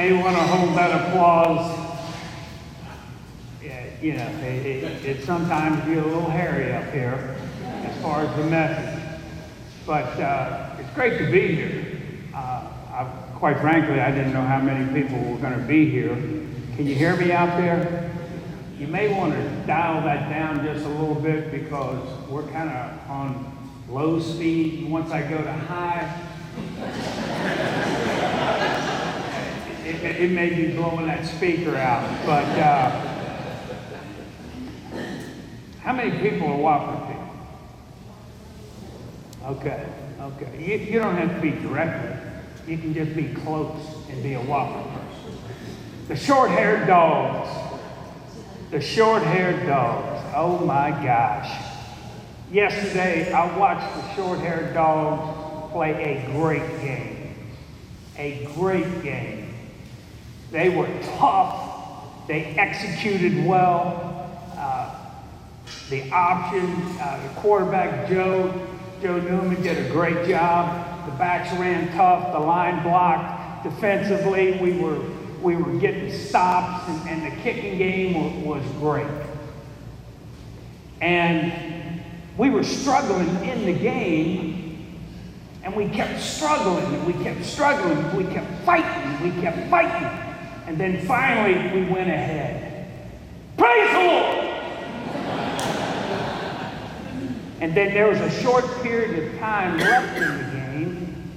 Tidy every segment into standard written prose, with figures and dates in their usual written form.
may want to hold that applause. Yeah, you know, it sometimes be a little hairy up here as far as the message. But it's great to be here. Quite frankly, I didn't know how many people were going to be here. Can you hear me out there? You may want to dial that down just a little bit because we're kind of on low speed. Once I go to high, it may be blowing that speaker out. But how many people are Wofford people? Okay. You don't have to be directly. You can just be close and be a Wofford person. The short-haired dogs. The short-haired dogs. Oh my gosh. Yesterday, I watched the short-haired dogs play a great game. A great game. They were tough. They executed well. The option, the quarterback, Joe Newman did a great job. The backs ran tough. The line blocked. Defensively, we were getting stops, and the kicking game was great. And we were struggling in the game, and we kept struggling, and we kept struggling, we kept fighting, and then finally we went ahead. Praise the Lord! And then there was a short period of time left in the game.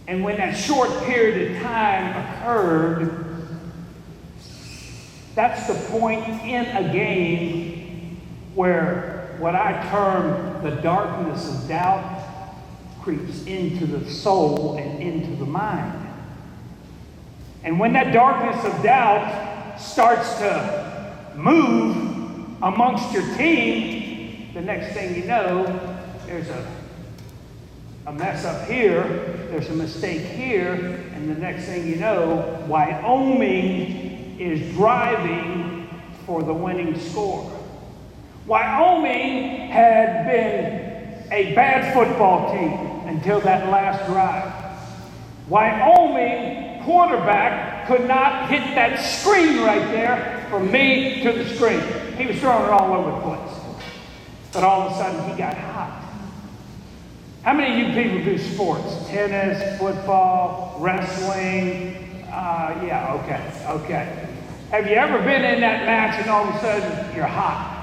And when that short period of time occurred, that's the point in a game where what I term the darkness of doubt creeps into the soul and into the mind. And when that darkness of doubt starts to move amongst your team, the next thing you know, there's a mess up here, there's a mistake here, and the next thing you know, Wyoming is driving for the winning score. Wyoming had been a bad football team until that last drive. Wyoming quarterback could not hit that screen right there from me to the screen. He was throwing it all over the place. But all of a sudden, he got hot. How many of you people do sports? Tennis, football, wrestling? Okay. Have you ever been in that match and all of a sudden you're hot?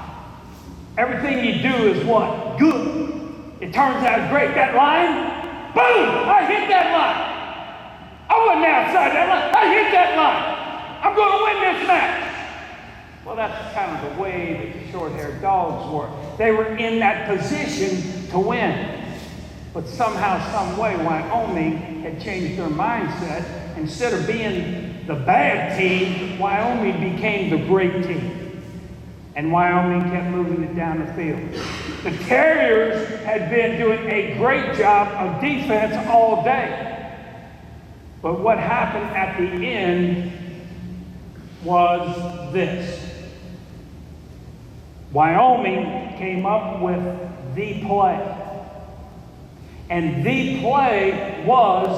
Everything you do is what? Good. It turns out great. That line, boom! I hit that line. I wasn't outside that line. I hit that line. I'm going to win this match. Well, that's kind of the way that the short-haired dogs were. They were in that position to win. But somehow, some way, Wyoming had changed their mindset. Instead of being the bad team, Wyoming became the great team. And Wyoming kept moving it down the field. The Terriers had been doing a great job of defense all day. But what happened at the end was this. Wyoming came up with the play. And the play was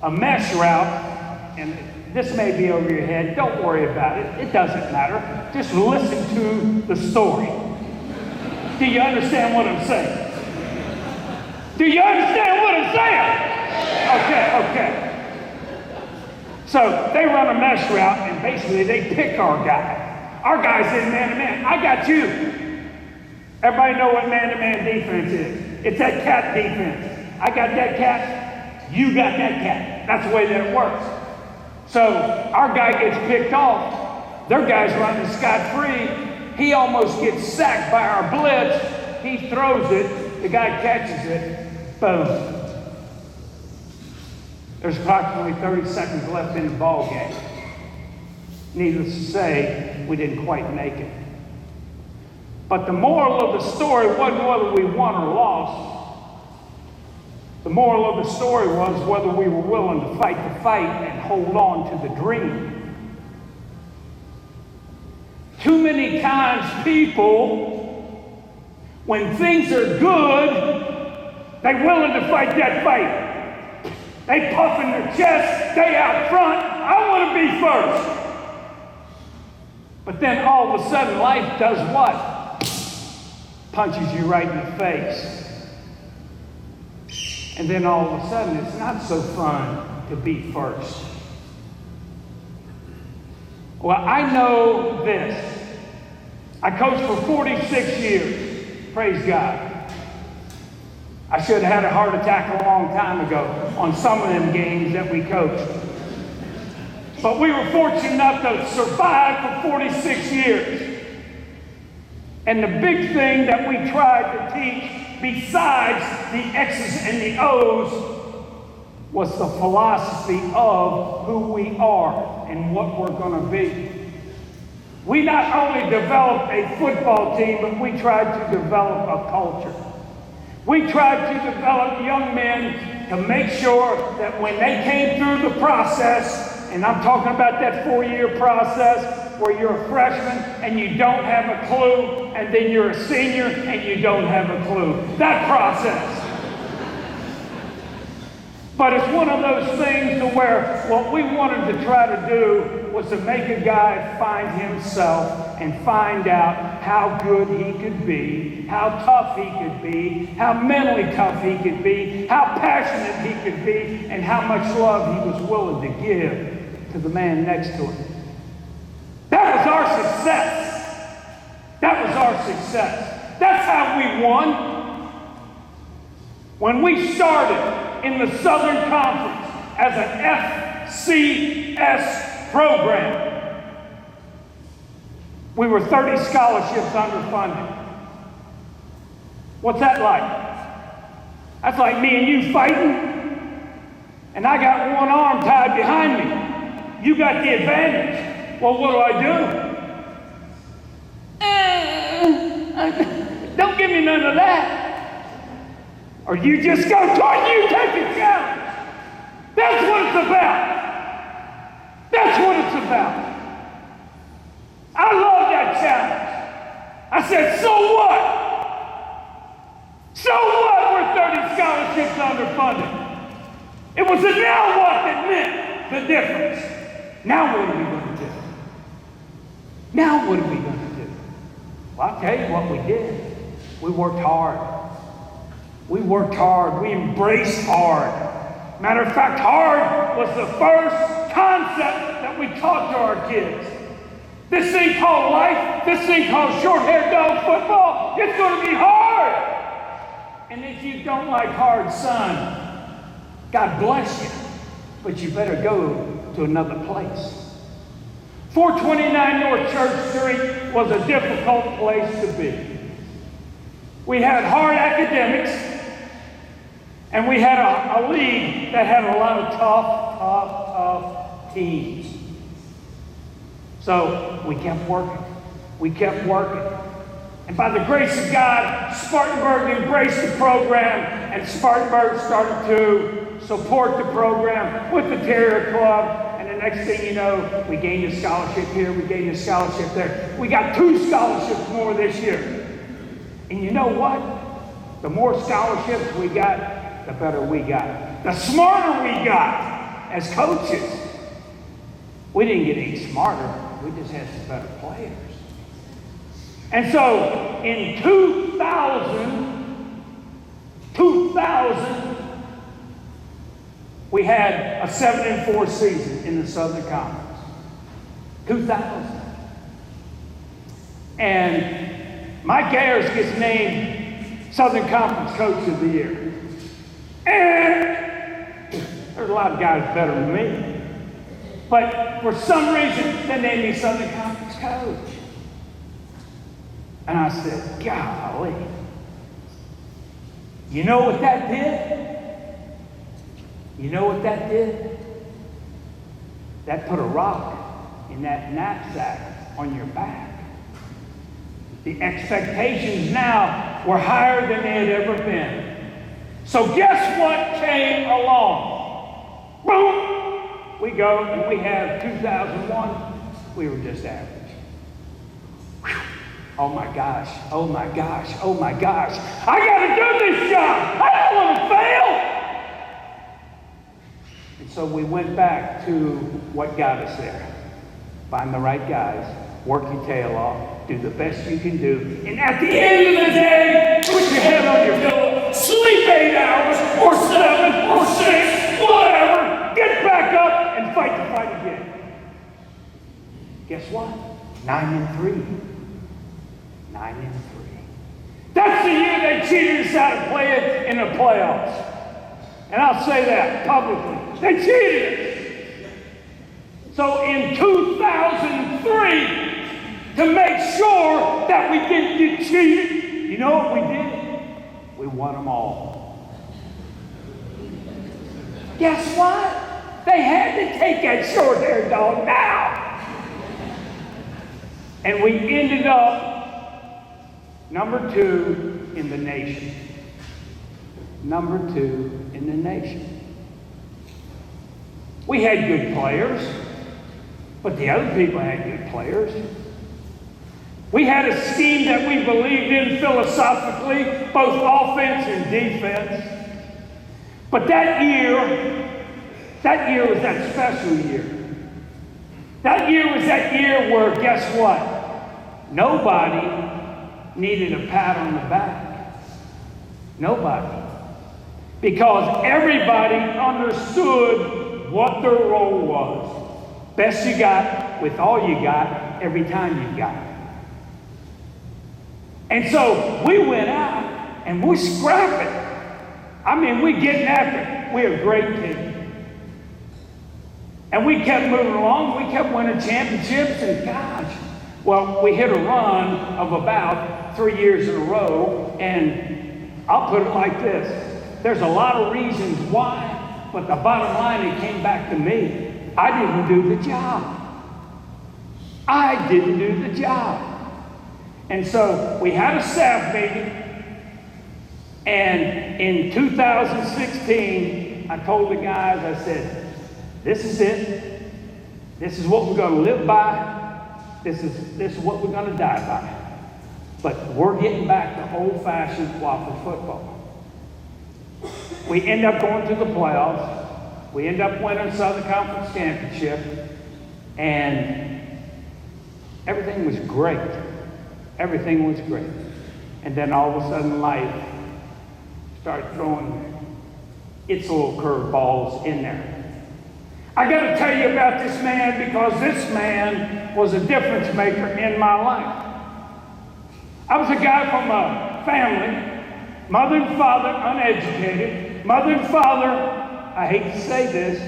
a mesh route. And this may be over your head. Don't worry about it. It doesn't matter. Just listen to the story. Do you understand what I'm saying? Do you understand what I'm saying? Okay. So they run a mesh route, and basically they pick our guy. Our guy's in man-to-man. I got you. Everybody know what man-to-man defense is. It's that cat defense. I got that cat. You got that cat. That's the way that it works. So our guy gets picked off. Their guy's running scot-free. He almost gets sacked by our blitz. He throws it. The guy catches it. Boom. There's approximately 30 seconds left in the ball game. Needless to say, we didn't quite make it. But the moral of the story wasn't whether we won or lost. The moral of the story was whether we were willing to fight the fight and hold on to the dream. Too many times people, when things are good, they're willing to fight that fight. They puffing their chest, stay out front. I want to be first. But then all of a sudden, life does what? Punches you right in the face. And then all of a sudden, it's not so fun to be first. Well, I know this. I coached for 46 years. Praise God. I should have had a heart attack a long time ago on some of them games that we coached. But we were fortunate enough to survive for 46 years. And the big thing that we tried to teach, besides the X's and the O's, was the philosophy of who we are and what we're going to be. We not only developed a football team, but we tried to develop a culture. We tried to develop young men to make sure that when they came through the process, and I'm talking about that 4-year process where you're a freshman and you don't have a clue, and then you're a senior and you don't have a clue. That process. But it's one of those things to where what we wanted to try to do was to make a guy find himself and find out how good he could be, how tough he could be, how mentally tough he could be, how passionate he could be, and how much love he was willing to give to the man next to him. That was our success. That was our success. That's how we won. When we started in the Southern Conference as an FCS program, we were 30 scholarships underfunded. What's that like? That's like me and you fighting, and I got one arm tied behind me. You got the advantage. Well, what do I do? Don't give me none of that. Or you just go toward you, take a challenge. That's what it's about. That's what it's about. I love that challenge. I said, so what? So what? We're 30 scholarships underfunded. It was the now what that meant the difference. Now what are we going to do? Now what are we going to do? Well, I'll tell you what we did. We worked hard. We worked hard. We embraced hard. Matter of fact, hard was the first concept that we taught to our kids. This thing called life, this thing called short-haired dog football, it's going to be hard. And if you don't like hard, son, God bless you, but you better go to another place. 429 North Church Street was a difficult place to be. We had hard academics, and we had a league that had a lot of tough teams. So we kept working. We kept working. And by the grace of God, Spartanburg embraced the program, and Spartanburg started to support the program with the Terrier Club. And the next thing you know, we gained a scholarship here, we gained a scholarship there. We got 2 scholarships more this year. And you know what? The more scholarships we got, the better we got. The smarter we got as coaches. We didn't get any smarter. We just had some better players. And so in 2000, we had a 7-4 season in the Southern Conference. 2000. And Mike Ayers gets named Southern Conference Coach of the Year. And there's a lot of guys better than me. But for some reason, they named me Southern Conference Coach. And I said, golly. You know what that did? You know what that did? That put a rock in that knapsack on your back. The expectations now were higher than they had ever been. So guess what came along? Boom! We go and we have 2001. We were just average. Whew. Oh my gosh, oh my gosh, oh my gosh. I got to do this job. I don't want to fail. So we went back to what got us there. Find the right guys, work your tail off, do the best you can do, and at the end of the day, put your head on your pillow, sleep 8 hours, or 7, or 6, whatever, get back up and fight the fight again. Guess what? 9-3. 9-3. That's the year they cheated us out of playing in the playoffs. And I'll say that publicly. They cheated us. So in 2003, to make sure that we didn't get cheated, you know what we did? We won them all. Guess what? They had to take that short-haired dog now. And we ended up number 2 in the nation. Number 2 in the nation. We had good players, but the other people had good players. We had a scheme that we believed in philosophically, both offense and defense. But that year was that special year. That year was that year where, guess what? Nobody needed a pat on the back. Nobody. Because everybody understood what their role was. Best you got with all you got every time you got it. And so we went out and we're scrapping. I mean, we're getting after it. We're a great team. And we kept moving along. We kept winning championships. And gosh, well, we hit a run of about 3 years in a row. And I'll put it like this. There's a lot of reasons why, but the bottom line, it came back to me. I didn't do the job. I didn't do the job. And so we had a staff meeting, and in 2016, I told the guys, I said, this is it. This is what we're going to live by. This is what we're going to die by. But we're getting back to old-fashioned Wofford football. We end up going to the playoffs. We end up winning Southern Conference Championship. And everything was great. Everything was great. And then all of a sudden life started throwing its little curveballs in there. I got to tell you about this man because this man was a difference maker in my life. I was a guy from a family, mother and father uneducated, mother and father, I hate to say this,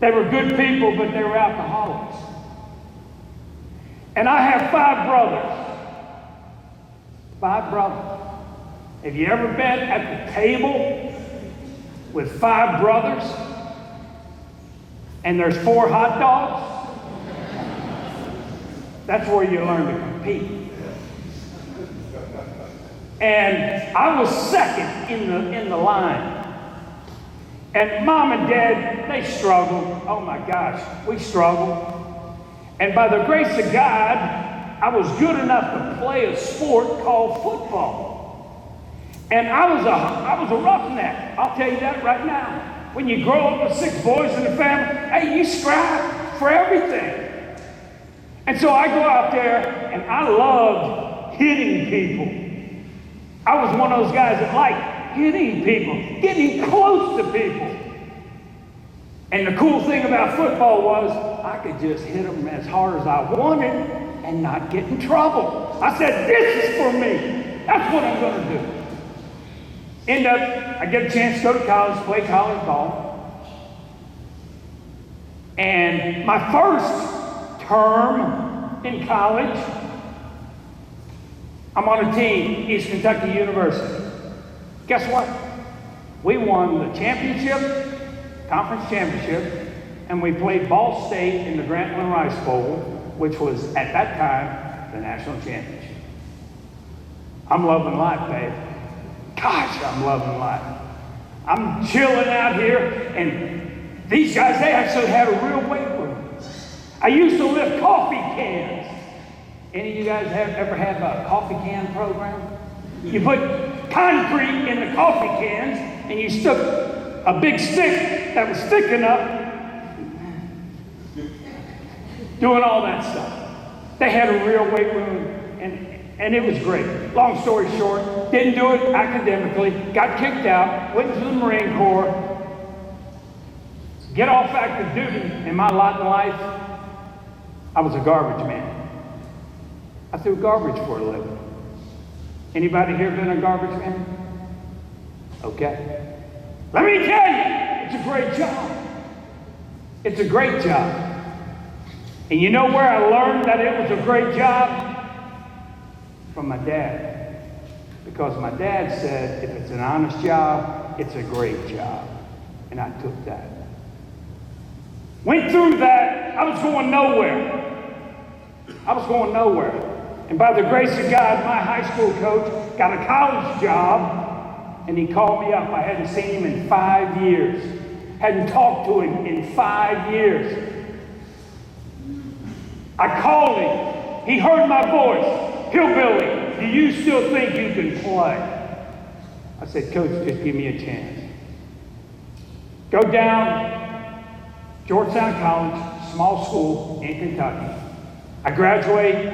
they were good people, but they were alcoholics. And I have 5 brothers. 5 brothers. Have you ever been at the table with 5 brothers and there's 4 hot dogs? That's where you learn to compete. And I was second in the line. And Mom and Dad, they struggled. Oh my gosh, we struggled. And by the grace of God, I was good enough to play a sport called football. And I was a roughneck. I'll tell you that right now. When you grow up with 6 boys in the family, hey, you scrap for everything. And so I go out there and I loved hitting people. I was one of those guys that liked hitting people, getting close to people. And the cool thing about football was I could just hit them as hard as I wanted and not get in trouble. I said, this is for me. That's what I'm going to do. I get a chance to go to college, play college ball. And my first term in college, I'm on a team, East Kentucky University. Guess what? We won the championship, conference championship, and we played Ball State in the Grantland Rice Bowl, which was, at that time, the national championship. I'm loving life, babe. Gosh, I'm loving life. I'm chilling out here, and these guys, they actually had a real weight room. I used to lift coffee cans. Any of you guys ever had a coffee can program? You put concrete in the coffee cans, and you stuck a big stick that was thick enough, doing all that stuff. They had a real weight room, and it was great. Long story short, didn't do it academically, got kicked out, went into the Marine Corps. Get off active duty in my lot in life, I was a garbage man. I threw garbage for a living. Anybody here been a garbage man? Okay. Let me tell you, it's a great job. It's a great job. And you know where I learned that it was a great job? From my dad. Because my dad said, if it's an honest job, it's a great job. And I took that. Went through that, I was going nowhere. I was going nowhere. And by the grace of God, my high school coach got a college job, and he called me up. I hadn't seen him in 5 years. Hadn't talked to him in 5 years. I called him. He heard my voice. Hillbilly, do you still think you can play? I said, Coach, just give me a chance. Go down Georgetown College, small school in Kentucky. I graduate,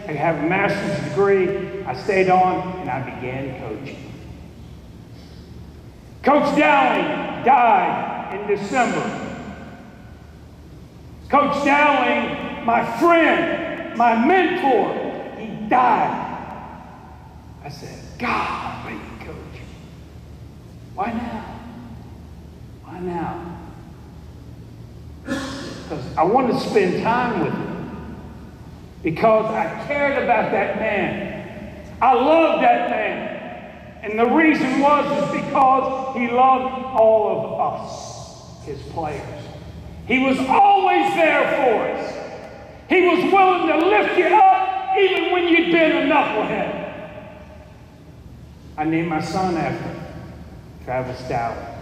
I have a master's degree, I stayed on, and I began coaching. Coach Dowling died in December. Coach Dowling, my friend, my mentor, he died. I said, God, baby coach, why now? Why now? Because I wanted to spend time with him. Because I cared about that man. I loved that man. And the reason was because he loved all of us, his players. He was always there for us. He was willing to lift you up even when you'd been a knucklehead. I named my son after him, Travis Dowling.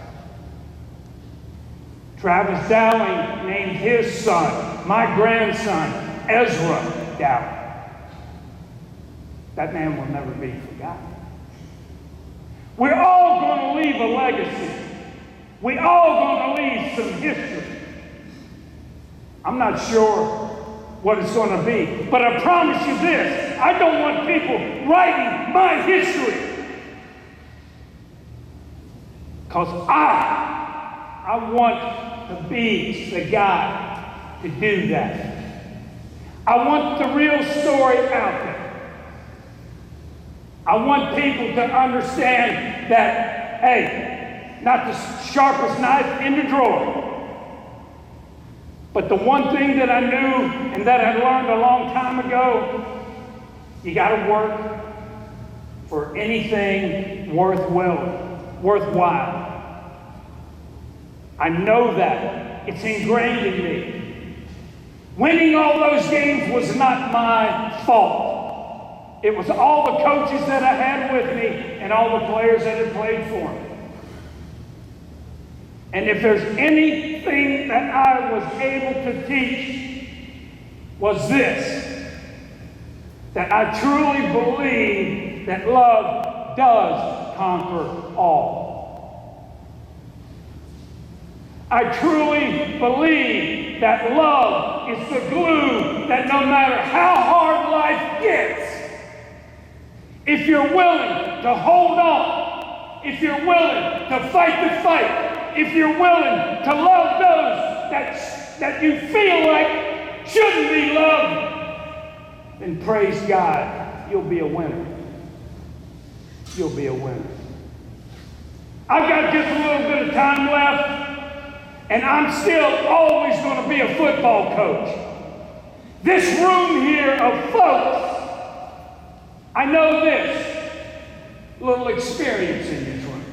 Travis Dowling named his son, my grandson, Ezra Dowling. That man will never be forgotten. We're all going to leave a legacy. We're all going to leave some history. I'm not sure what it's going to be, but I promise you this, I don't want people writing my history. Because I want to be the guy to do that. I want the real story out there. I want people to understand that, hey, not the sharpest knife in the drawer, but the one thing that I knew and that I learned a long time ago, you got to work for anything worthwhile. I know that. It's ingrained in me. Winning all those games was not my fault. It was all the coaches that I had with me and all the players that had played for me. And if there's anything that I was able to teach, was this: that I truly believe that love does conquer all. I truly believe that love is the glue that no matter how hard life gets, if you're willing to hold on, if you're willing to fight the fight, if you're willing to love those that you feel like shouldn't be loved, then praise God, you'll be a winner. You'll be a winner. I've got just a little bit of time left. And I'm still always going to be a football coach. This room here of folks, I know this little experience in this room.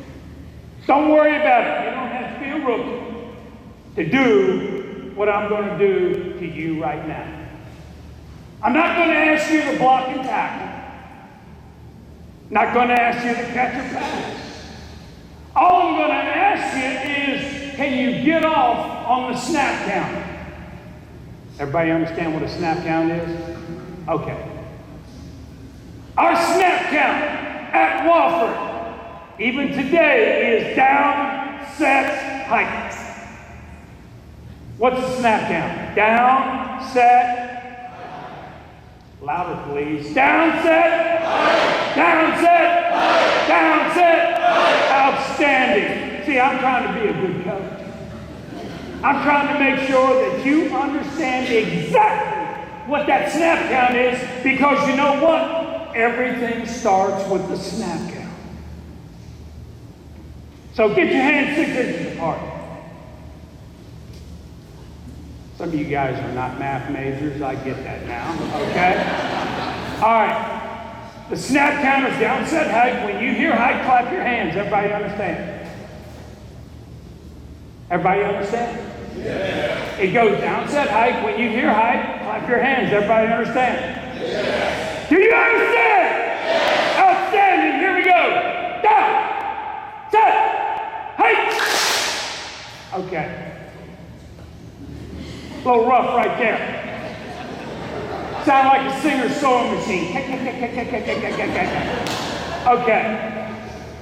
Don't worry about it. You don't have to be a rookie to do what I'm going to do to you right now. I'm not going to ask you to block and tackle. Not going to ask you to catch a pass. All I'm going to ask you is, can you get off on the snap count? Everybody understand what a snap count is? Okay. Our snap count at Wofford, even today, is down set, hike. What's the snap count? Down, set, louder please. Down, set, down, set, down, set. Outstanding. See, I'm trying to be a good coach. I'm trying to make sure that you understand exactly what that snap count is, because you know what? Everything starts with the snap count. So get your hands 6 inches apart. Some of you guys are not math majors. I get that now, okay? All right. The snap count is down, set, hike. When you hear hike, clap your hands. Everybody understand? Everybody understand? Yeah. It goes down, set, hike. When you hear hike, clap your hands. Everybody understand? Yeah. Do you understand? Yeah. Outstanding. Here we go. Down, set, hike. Okay. A little rough right there. Sound like a Singer's sewing machine. Okay.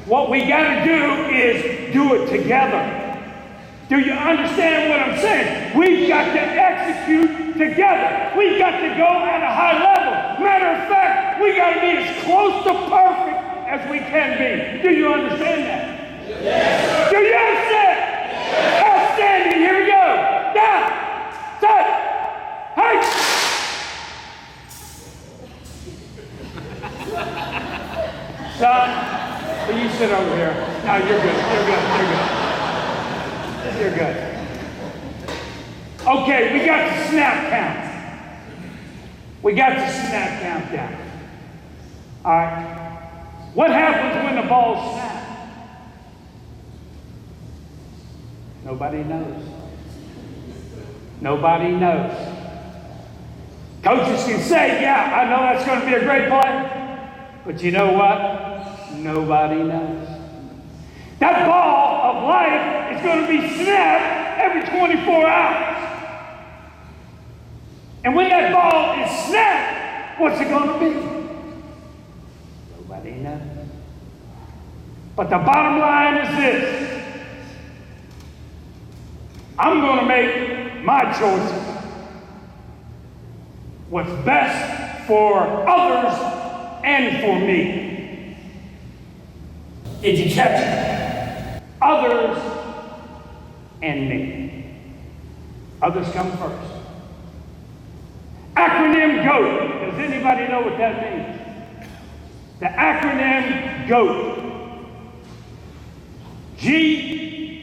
What we got to do is do it together. Do you understand what I'm saying? We've got to execute together. We've got to go at a high level. Matter of fact, we got to be as close to perfect as we can be. Do you understand that? Yes. Do you understand? Yes. Outstanding. Here we go. Down, set, hike. Son, will you sit over here? No, you're good. You're good. You're good. You're good. Okay, we got the snap count. We got the snap count down. All right. What happens when the ball snaps? Nobody knows. Nobody knows. Coaches can say, yeah, I know that's going to be a great play. But you know what? Nobody knows. That ball of life is going to be snapped every 24 hours. And when that ball is snapped, what's it going to be? Nobody knows. But the bottom line is this. I'm going to make my choices. What's best for others and for me. Did you catch it? Others and me. Others come first. Acronym GOAT. Does anybody know what that means? The acronym GOAT. G-O-A-T.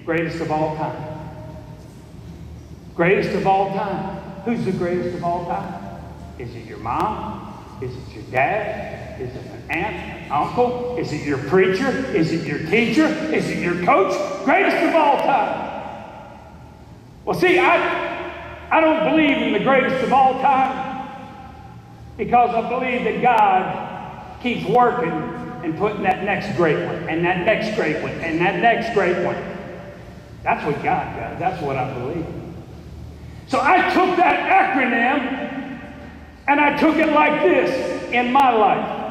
Greatest of all time. Greatest of all time. Who's the greatest of all time? Is it your mom? Is it your dad? Is it an aunt, an uncle? Is it your preacher? Is it your teacher? Is it your coach? Greatest of all time. Well, see, I don't believe in the greatest of all time, because I believe that God keeps working and putting that next great one, and that next great one, and that next great one. That's what God does. That's what I believe. So I took that acronym and I took it like this in my life.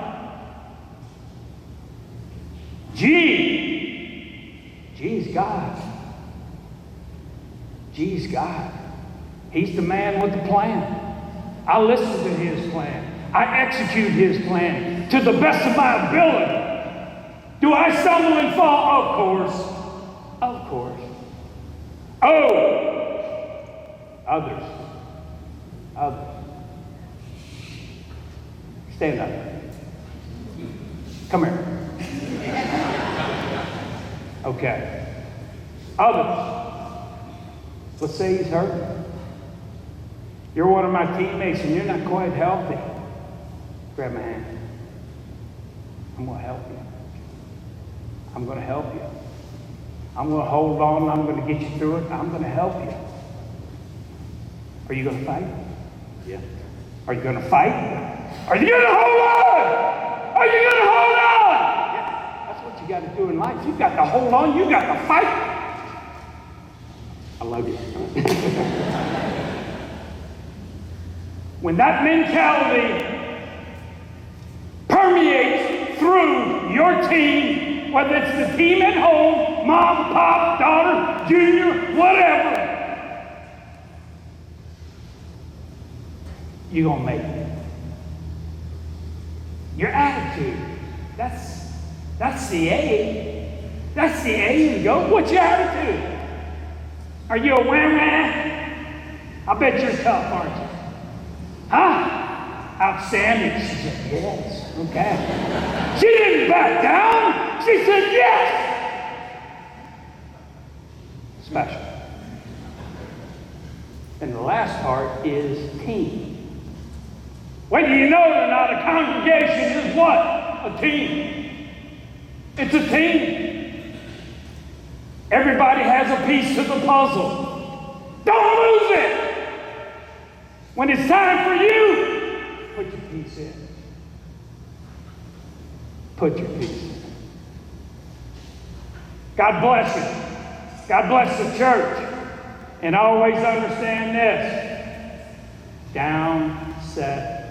G's God. G's God. He's the man with the plan. I listen to his plan. I execute his plan to the best of my ability. Do I stumble and fall? Of course. Of course. Oh, others. Others. Stand up. Come here. Okay. Others. Let's say he's hurt. You're one of my teammates and you're not quite healthy. Grab my hand. I'm going to help you. I'm going to help you. I'm going to hold on. I'm going to get you through it. I'm going to help you. Are you going to fight? Yeah. Are you going to fight? Are you going to hold on? Are you going to hold on? Yeah. That's what you got to do in life. You got to hold on. You got to fight. I love you. When that mentality permeates through your team, whether it's the team at home, mom, pop, daughter, junior, whatever, you're going to make it. Your attitude, that's the A. That's the A and go. What's your attitude? Are you a wah-wah? I bet you're tough, aren't you? Huh? Outstanding. She said, yes. Okay. She didn't back down. She said, yes. Special. And the last part is team. When you know that not a congregation is what? A team. It's a team. Everybody has a piece to the puzzle. Don't lose it. When it's time for you, put your piece in. Put your piece in. God bless you. God bless the church. And always understand this. Down, set,